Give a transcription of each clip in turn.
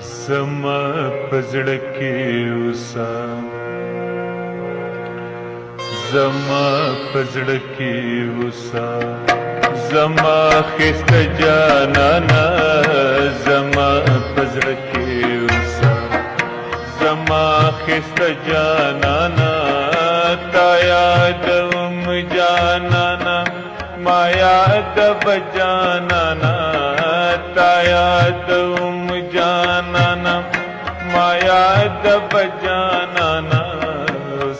زما په زړه کې اوسه، زما په زړه کې اوسه، زما ښایسته جانانه، زما په زړه کې اوسه، زما ښایسته جانانه، تا یادوم جانانه، ما یادوه جانانه، تا یادوم جانانه، ما یادوه جانانه،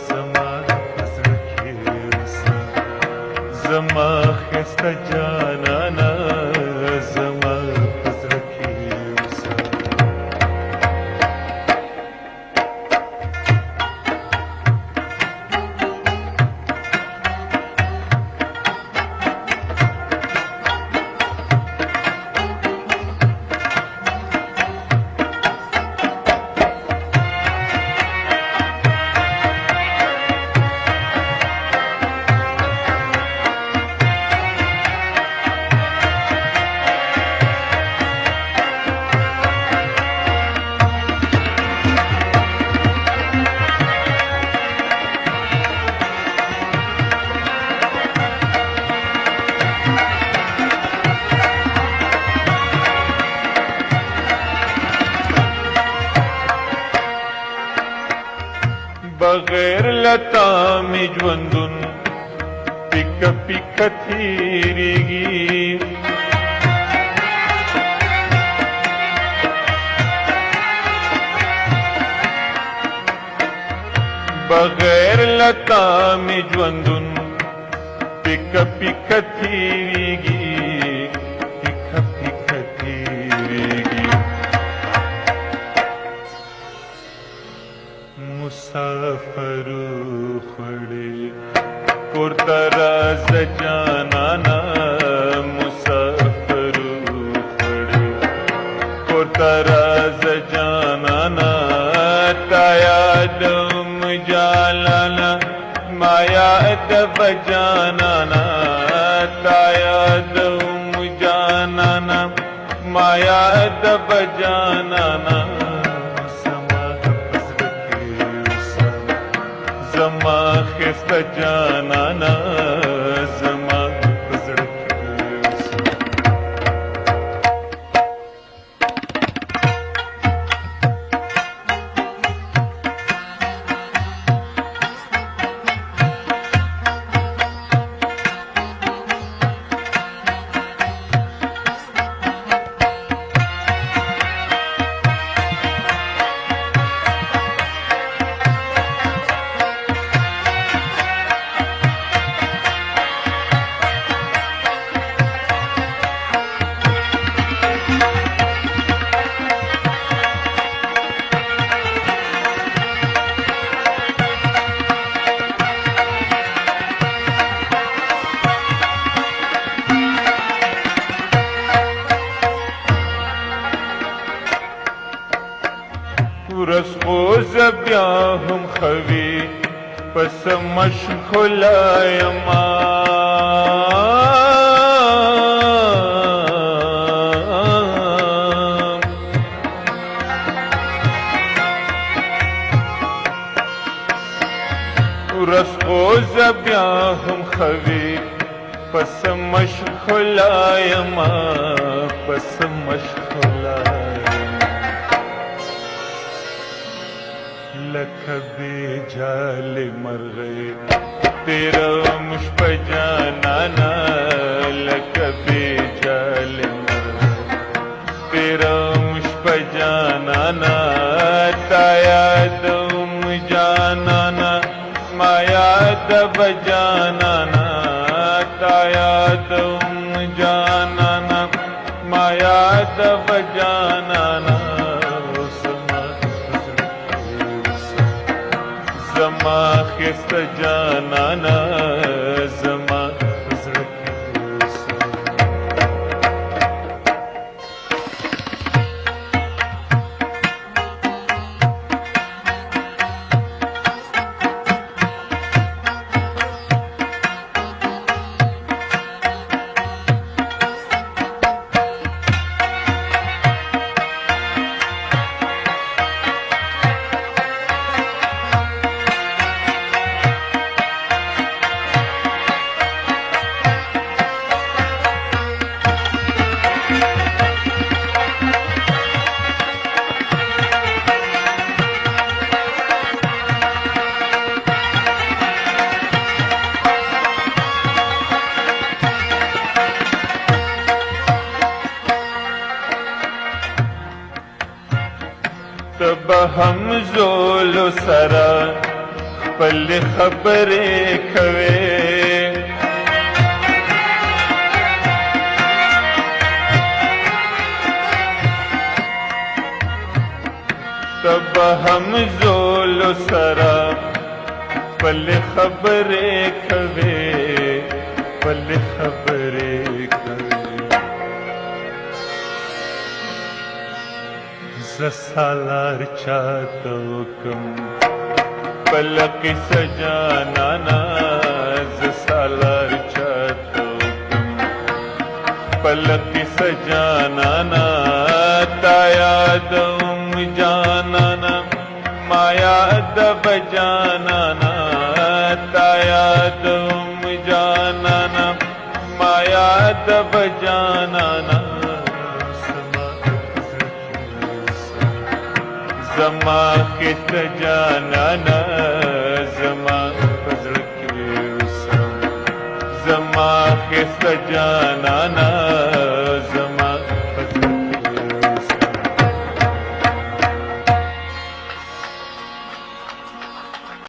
زما په زړه کې اوسه، زما ښایسته جانانه، زما په زړه کې اوسه. بغیر لتا می ژوندون پیکه پیکه تیریږي، بغیر لتا می ژوندون پیکه پیکه تیریږي، پیکه پیکه تیریږي. مسافرو خوړې کور ته راځه جانانه، مسافرو خوړې کور ته راځه جانانه، تا یادوم جانانه، ما یادوه جانانه، تا یادوم جانانه، ما یادوه جانانه، زما ښایسته جانانه، زما په زړه کې اوسه. ورځ خو زه بیا هم خوي پس مشغوله یمه، ورځ خو زه بیا هم خوي پس مشغوله یمه، پس مشغوله لکه بیجال مرغې تیره مش په جانانه، لکه بیجال مرغې تیره مش په جانانه، تا یادوم جانانه، ما یادوه جانانه، تا یادوم جانانه، ما یادوه جانانه، زما ښایسته جانانه، زما په زړه کې اوسه. तब हम ज़ोलो सरा पल खबरे खवे तब हम ज़ोलो सरा पल खबरे खवे पल खबरे खवे ज़सालार चातोकम पलक सजाना ज़सालार चातोकम पलक सजाना तायादम जानना माया दब जानना तायादम जानना माया दब जानना ज़मा के सजाना ज़मा फजल के उसम ज़मा के सजाना